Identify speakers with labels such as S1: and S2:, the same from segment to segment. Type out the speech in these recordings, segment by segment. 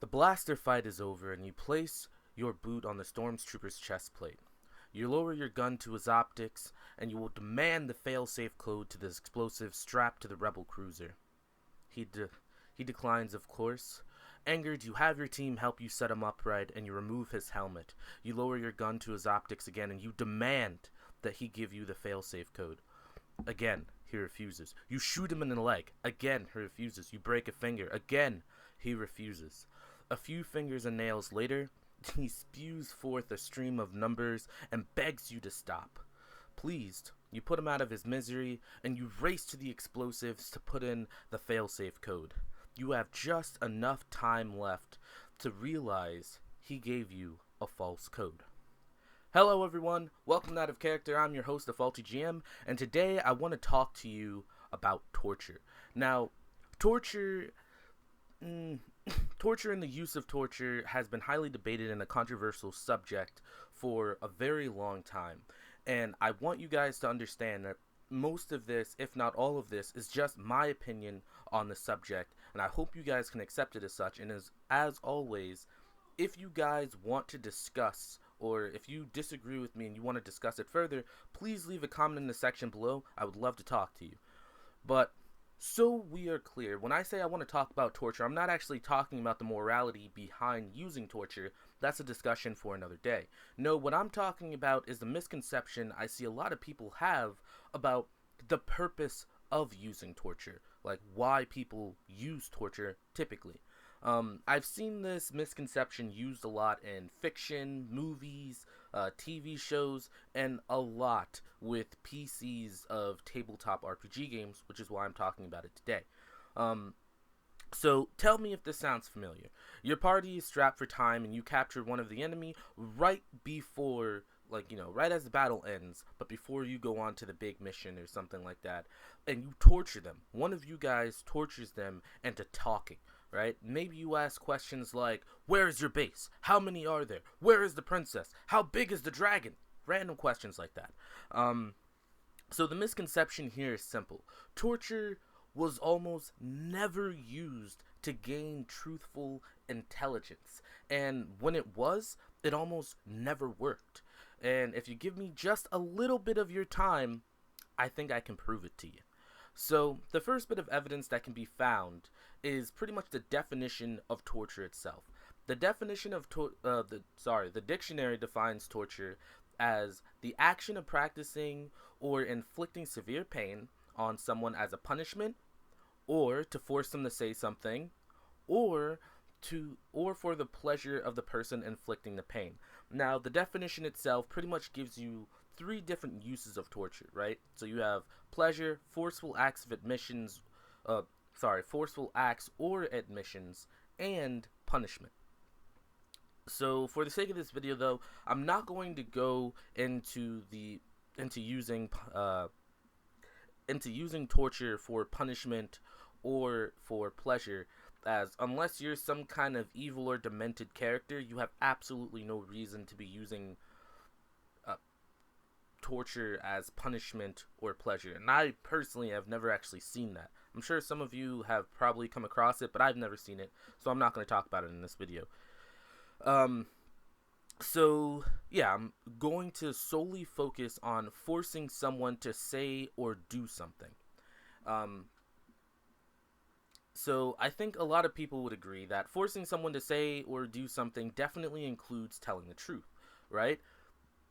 S1: The blaster fight is over and you place your boot on the stormtrooper's chest plate. You lower your gun to his optics and you will demand the failsafe code to the explosive strapped to the rebel cruiser. He declines, of course. Angered, you have your team help you set him upright and you remove his helmet. You lower your gun to his optics again and you demand that he give you the failsafe code. Again, he refuses. You shoot him in the leg. Again, he refuses. You break a finger. Again, he refuses. A few fingers and nails later, he spews forth a stream of numbers and begs you to stop. Pleased, you put him out of his misery and you race to the explosives to put in the failsafe code. You have just enough time left to realize he gave you a false code. Hello everyone, welcome to Out of Character. I'm your host, the Faulty GM, and today I want to talk to you about torture. Now, torture and the use of torture has been highly debated and a controversial subject for a very long time. And I want you guys to understand that most of this, if not all of this, is just my opinion on the subject. And I hope you guys can accept it as such. And as always, if you guys want to discuss, or if you disagree with me and you want to discuss it further, please leave a comment in the section below. I would love to talk to you. But so we are clear, when I say I want to talk about torture, I'm not actually talking about the morality behind using torture. That's a discussion for another day. No, what I'm talking about is the misconception I see a lot of people have about the purpose of using torture, like why people use torture typically. I've seen this misconception used a lot in fiction, movies, TV shows, and a lot with PCs of tabletop RPG games, which is why I'm talking about it today. So tell me if this sounds familiar. Your party is strapped for time and you capture one of the enemy right before, right as the battle ends, but before you go on to the big mission or something like that, and you torture them. One of you guys tortures them into talking. Right? Maybe you ask questions like, where is your base? How many are there? Where is the princess? How big is the dragon? Random questions like that. So the misconception here is simple. Torture was almost never used to gain truthful intelligence. And when it was, it almost never worked. And if you give me just a little bit of your time, I think I can prove it to you. So the first bit of evidence that can be found is pretty much the definition of torture itself. The definition of the dictionary defines torture as the action of practicing or inflicting severe pain on someone as a punishment, or to force them to say something, or for the pleasure of the person inflicting the pain. Now, the definition itself pretty much gives you three different uses of torture, right? So you have pleasure, forceful acts or admissions, and punishment. So for the sake of this video though, I'm not going to go into using torture for punishment or for pleasure, as unless you're some kind of evil or demented character, you have absolutely no reason to be using torture as punishment or pleasure. And I personally have never actually seen that. I'm sure some of you have probably come across it, but I've never seen it, so I'm not going to talk about it in this video. So yeah, I'm going to solely focus on forcing someone to say or do something. So I think a lot of people would agree that forcing someone to say or do something definitely includes telling the truth, right?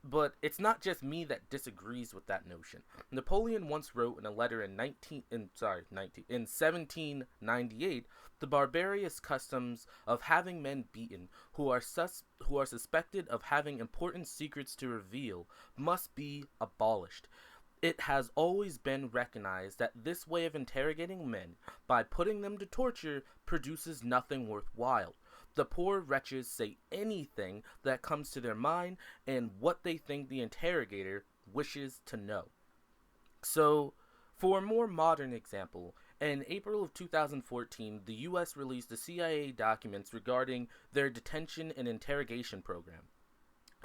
S1: But it's not just me that disagrees with that notion. Napoleon once wrote in a letter in 1798, the barbarous customs of having men beaten who are suspected of having important secrets to reveal must be abolished. It has always been recognized that this way of interrogating men by putting them to torture produces nothing worthwhile. The poor wretches say anything that comes to their mind and what they think the interrogator wishes to know. So, for a more modern example, in April of 2014, the U.S. released the CIA documents regarding their detention and interrogation program.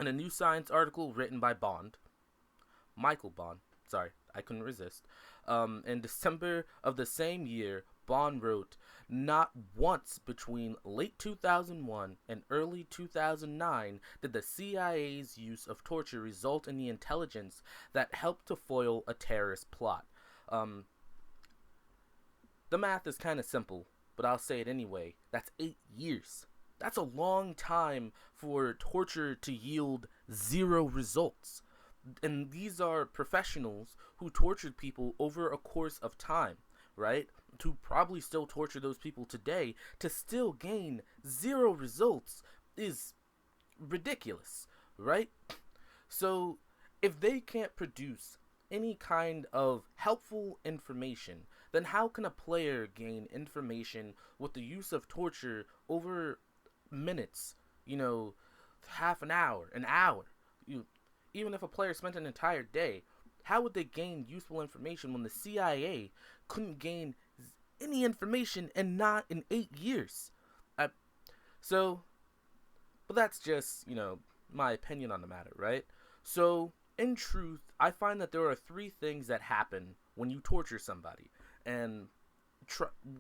S1: In a New Science article written by Michael Bond, in December of the same year, Bond wrote, not once between late 2001 and early 2009 did the CIA's use of torture result in the intelligence that helped to foil a terrorist plot. The math is kind of simple, but I'll say it anyway. That's 8 years. That's a long time for torture to yield zero results. And these are professionals who tortured people over a course of time, right? To probably still torture those people today, to still gain zero results is ridiculous, right? So, if they can't produce any kind of helpful information, then how can a player gain information with the use of torture over minutes, half an hour, an hour? Even if a player spent an entire day, how would they gain useful information when the CIA couldn't gain any information and not in 8 years? But that's just, my opinion on the matter, right? So, in truth, I find that there are 3 things that happen when you torture somebody. And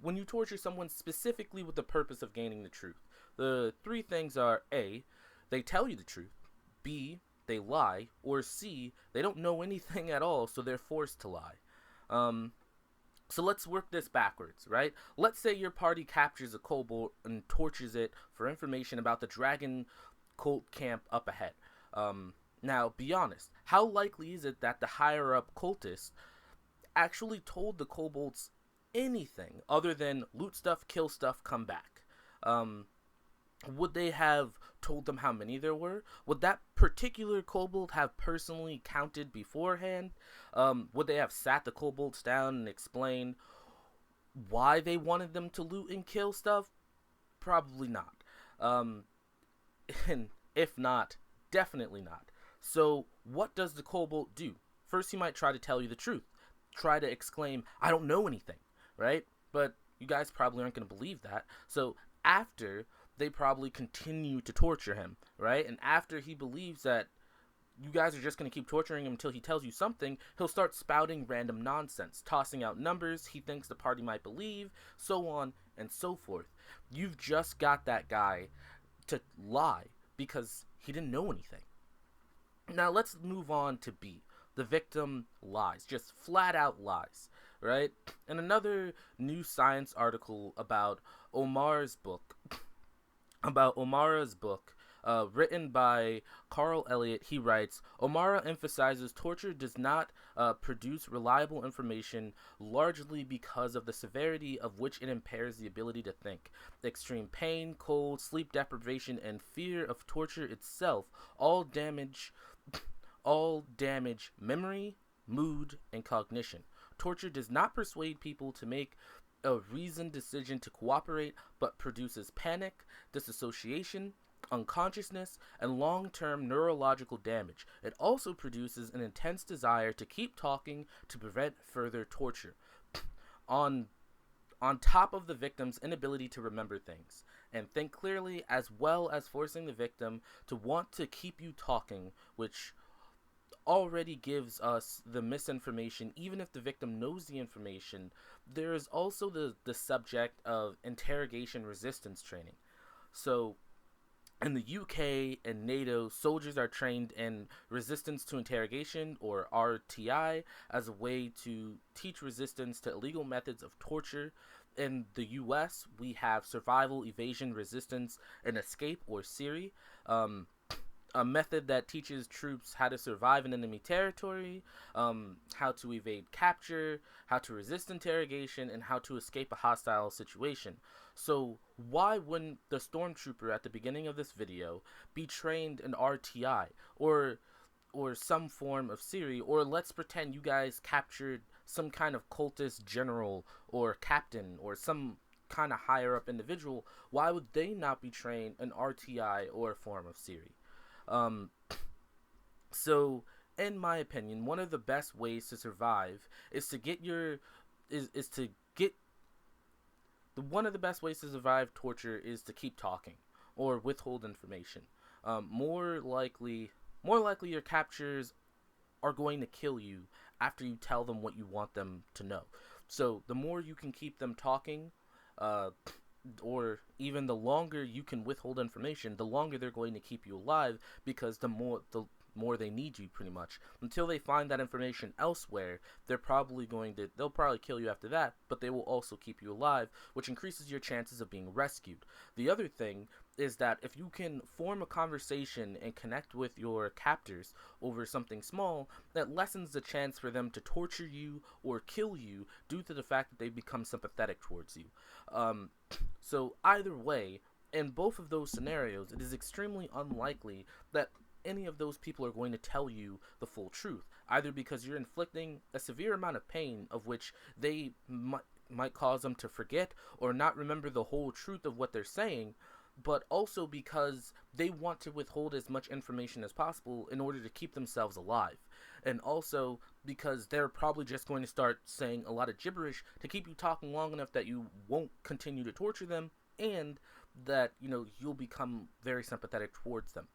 S1: when you torture someone specifically with the purpose of gaining the truth. The 3 things are A, they tell you the truth. B, they lie. Or C, they don't know anything at all, so they're forced to lie. So let's work this backwards, right? Let's say your party captures a kobold and tortures it for information about the dragon cult camp up ahead. Now, be honest. How likely is it that the higher-up cultist actually told the kobolds anything other than loot stuff, kill stuff, come back? Would they have told them how many there were? Would that particular kobold have personally counted beforehand? Would they have sat the kobolds down and explained why they wanted them to loot and kill stuff? Probably not. And if not, definitely not. So what does the kobold do? First, he might try to tell you the truth. Try to exclaim, I don't know anything, right? But you guys probably aren't going to believe that. So after, they probably continue to torture him, right? And after he believes that you guys are just going to keep torturing him until he tells you something, he'll start spouting random nonsense, tossing out numbers he thinks the party might believe, so on and so forth. You've just got that guy to lie because he didn't know anything. Now let's move on to B. The victim lies, just flat out lies, right? In another New Science article about Omara's book, written by Carl Elliott, he writes, Omara emphasizes torture does not produce reliable information, largely because of the severity of which it impairs the ability to think. Extreme pain, cold, sleep deprivation, and fear of torture itself all damage memory, mood, and cognition. Torture does not persuade people to make a reasoned decision to cooperate, but produces panic, disassociation, unconsciousness, and long-term neurological damage. It also produces an intense desire to keep talking to prevent further torture. On top of the victim's inability to remember things and think clearly, as well as forcing the victim to want to keep you talking, which already gives us the misinformation. Even if the victim knows the information, there is also the subject of interrogation resistance training. So in the UK and NATO, soldiers are trained in resistance to interrogation, or RTI, as a way to teach resistance to illegal methods of torture. In the US, we have survival, evasion, resistance, and escape, or SERI. A method that teaches troops how to survive in enemy territory, how to evade capture, how to resist interrogation, and how to escape a hostile situation. So why wouldn't the stormtrooper at the beginning of this video be trained in RTI or some form of SERI? Or let's pretend you guys captured some kind of cultist general or captain or some kind of higher up individual. Why would they not be trained in RTI or a form of SERI? So in my opinion, one of the best ways to survive one of the best ways to survive torture is to keep talking or withhold information. More likely your captures are going to kill you after you tell them what you want them to know. So the more you can keep them talking, uh, or even the longer you can withhold information, the longer they're going to keep you alive, because the more they need you, pretty much, until they find that information elsewhere. They'll probably kill you after that, but they will also keep you alive, which increases your chances of being rescued. The other thing is that if you can form a conversation and connect with your captors over something small, that lessens the chance for them to torture you or kill you due to the fact that they become sympathetic towards you. um, so either way, in both of those scenarios, it is extremely unlikely that any of those people are going to tell you the full truth, either because you're inflicting a severe amount of pain of which they might cause them to forget or not remember the whole truth of what they're saying, but also because they want to withhold as much information as possible in order to keep themselves alive. And also because they're probably just going to start saying a lot of gibberish to keep you talking long enough that you won't continue to torture them, and that you'll become very sympathetic towards them.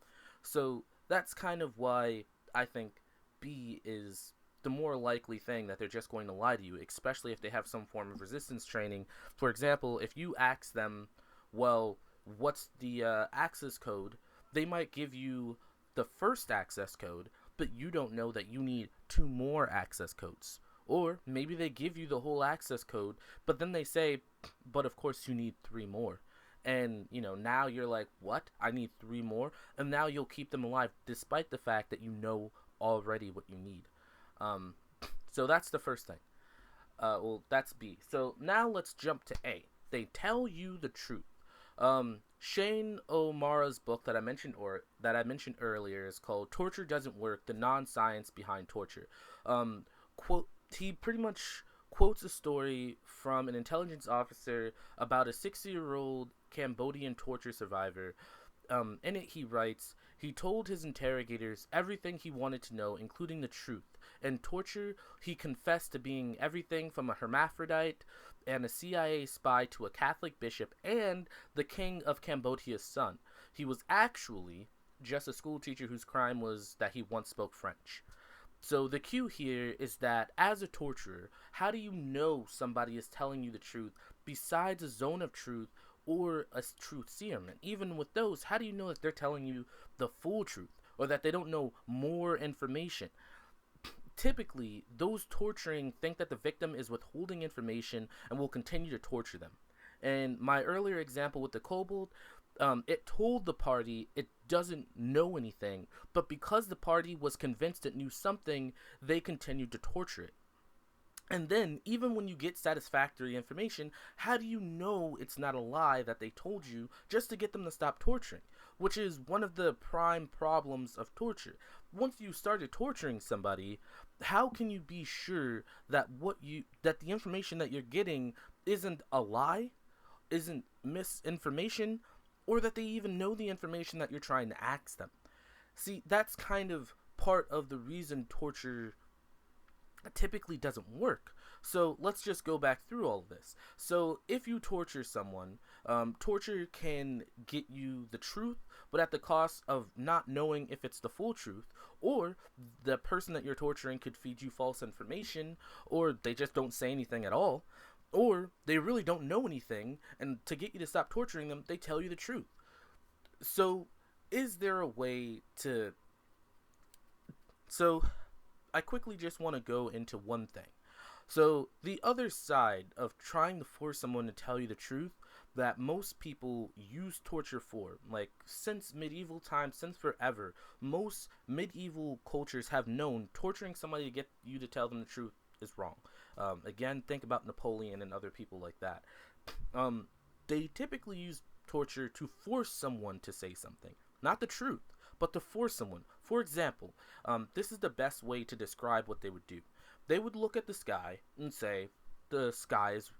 S1: So that's kind of why I think B is the more likely thing, that they're just going to lie to you, especially if they have some form of resistance training. For example, if you ask them, well, what's the access code, they might give you the first access code, but you don't know that you need two more access codes. Or maybe they give you the whole access code, but then they say, but of course you need three more. And, now you're like, what? I need three more? And now you'll keep them alive despite the fact that you know already what you need. Um, so that's the first thing. That's B. So now let's jump to A. They tell you the truth. Shane O'Mara's book that I mentioned earlier is called "Torture Doesn't Work: The Non-Science Behind Torture." Quote. He pretty much quotes a story from an intelligence officer about a 60-year-old Cambodian torture survivor. In it, he writes, he told his interrogators everything he wanted to know, including the truth. In torture, he confessed to being everything from a hermaphrodite and a CIA spy to a Catholic bishop and the king of Cambodia's son. He was actually just a school teacher whose crime was that he once spoke French. So the cue here is that as a torturer, how do you know somebody is telling you the truth besides a zone of truth or a truth serum? And even with those, how do you know that they're telling you the full truth or that they don't know more information? Typically, those torturing think that the victim is withholding information and will continue to torture them. And my earlier example with the kobold, it told the party it doesn't know anything, but because the party was convinced it knew something, they continued to torture it. And then, even when you get satisfactory information, how do you know it's not a lie that they told you just to get them to stop torturing? Which is one of the prime problems of torture. Once you started torturing somebody, how can you be sure that that the information that you're getting isn't a lie, isn't misinformation, or that they even know the information that you're trying to ask them? See, that's kind of part of the reason torture typically doesn't work. So let's just go back through all of this. So if you torture someone, torture can get you the truth, but at the cost of not knowing if it's the full truth, or the person that you're torturing could feed you false information, or they just don't say anything at all, or they really don't know anything, and to get you to stop torturing them, they tell you the truth. So is there a way to... So I quickly just want to go into one thing. So the other side of trying to force someone to tell you the truth that most people use torture for, like since medieval times, since forever, most medieval cultures have known torturing somebody to get you to tell them the truth is wrong. Again, think about Napoleon and other people like that. They typically use torture to force someone to say something, not the truth, but to force someone. For example, this is the best way to describe what they would do. They would look at the sky and say, the sky is...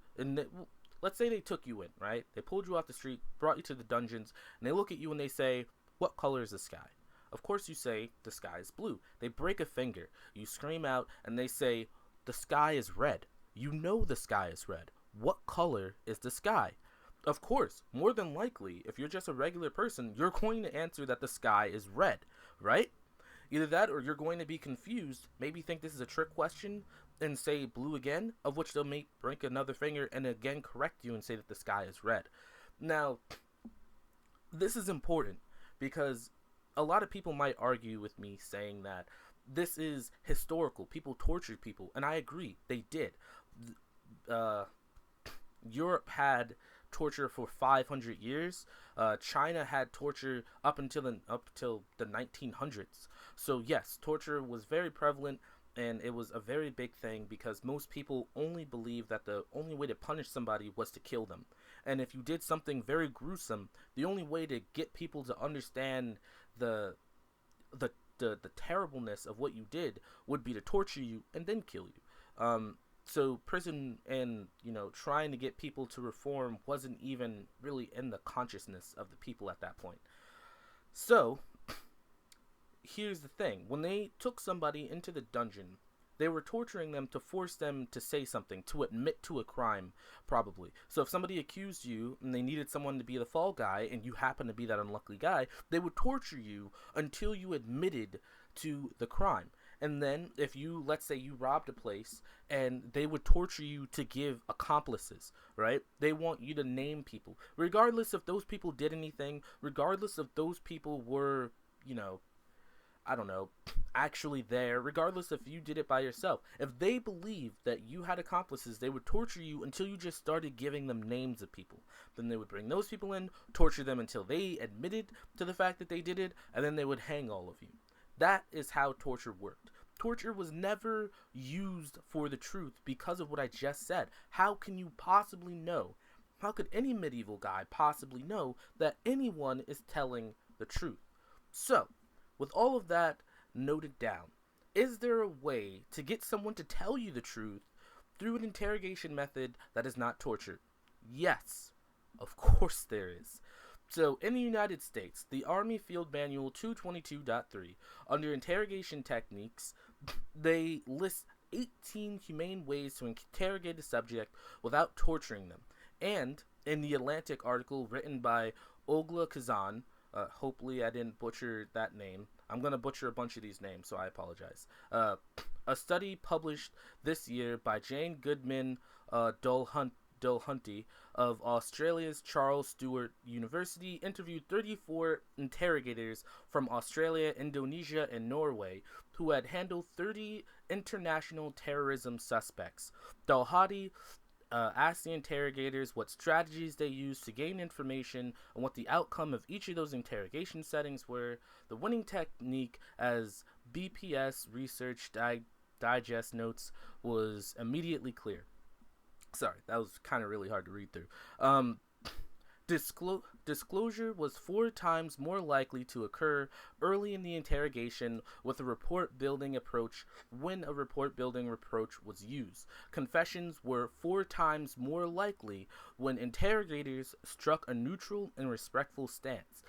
S1: let's say they took you in, right? They pulled you off the street, brought you to the dungeons, and they look at you and they say, what color is the sky? Of course you say, the sky is blue. They break a finger. You scream out, and they say, the sky is red. You know the sky is red. What color is the sky? Of course, more than likely, if you're just a regular person, you're going to answer that the sky is red, right? Either that or you're going to be confused, maybe think this is a trick question, and say blue again, of which they'll make break another finger and again correct you and say that the sky is red. Now, this is important because a lot of people might argue with me saying that this is historical. People tortured people, and I agree, they did. Uh, Europe had torture for 500 years. China had torture up until the 1900s. So yes, torture was very prevalent, and it was a very big thing because most people only believed that the only way to punish somebody was to kill them. And if you did something very gruesome, the only way to get people to understand the the terribleness of what you did would be to torture you and then kill you. So prison and, trying to get people to reform wasn't even really in the consciousness of the people at that point. So here's the thing. When they took somebody into the dungeon, they were torturing them to force them to say something, to admit to a crime, probably. So if somebody accused you and they needed someone to be the fall guy and you happen to be that unlucky guy, they would torture you until you admitted to the crime. And then if you, let's say you robbed a place, and they would torture you to give accomplices, right? They want you to name people, regardless if those people did anything, regardless if those people were, I don't know, actually there, regardless if you did it by yourself. If they believed that you had accomplices, they would torture you until you just started giving them names of people. Then they would bring those people in, torture them until they admitted to the fact that they did it, and then they would hang all of you. That is how torture worked. Torture was never used for the truth because of what I just said. How can you possibly know? How could any medieval guy possibly know that anyone is telling the truth? So, with all of that noted down, is there a way to get someone to tell you the truth through an interrogation method that is not torture? Yes, of course there is. So, in the United States, the Army Field Manual 222.3, under interrogation techniques, they list 18 humane ways to interrogate a subject without torturing them. And in the Atlantic article written by Ogla Kazan, hopefully I didn't butcher that name. I'm going to butcher a bunch of these names, so I apologize. A study published this year by Jane Goodman Dulhunty of Australia's Charles Sturt University interviewed 34 interrogators from Australia, Indonesia, and Norway who had handled 30 international terrorism suspects. Dulhunty asked the interrogators what strategies they used to gain information and what the outcome of each of those interrogation settings were. The winning technique, as BPS Research Digest notes, was immediately clear. Sorry, that was kind of really hard to read through. Disclosure was 4 times more likely to occur early in the interrogation with a report building approach when a report building approach was used. Confessions were 4 times more likely when interrogators struck a neutral and respectful stance.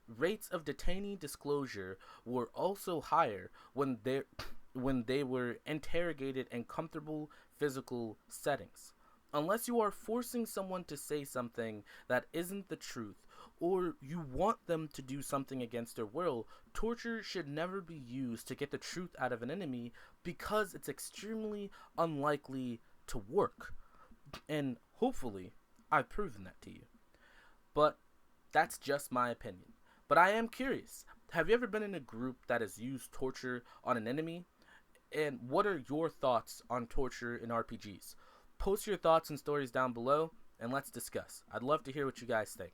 S1: Rates of detainee disclosure were also higher when they were interrogated in comfortable physical settings. Unless you are forcing someone to say something that isn't the truth, or you want them to do something against their will, torture should never be used to get the truth out of an enemy because it's extremely unlikely to work. And hopefully, I've proven that to you. But that's just my opinion. But I am curious. Have you ever been in a group that has used torture on an enemy? And what are your thoughts on torture in RPGs? Post your thoughts and stories down below, and let's discuss. I'd love to hear what you guys think.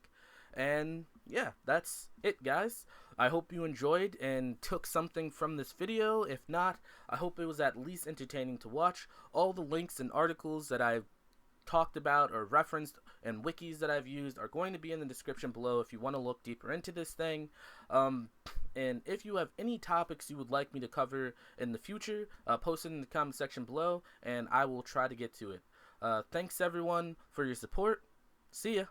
S1: And yeah, that's it, guys. I hope you enjoyed and took something from this video. If not, I hope it was at least entertaining to watch. All the links and articles that I've talked about or referenced and wikis that I've used are going to be in the description below if you want to look deeper into this thing. And if you have any topics you would like me to cover in the future, post it in the comment section below, and I will try to get to it. Thanks everyone for your support. See ya.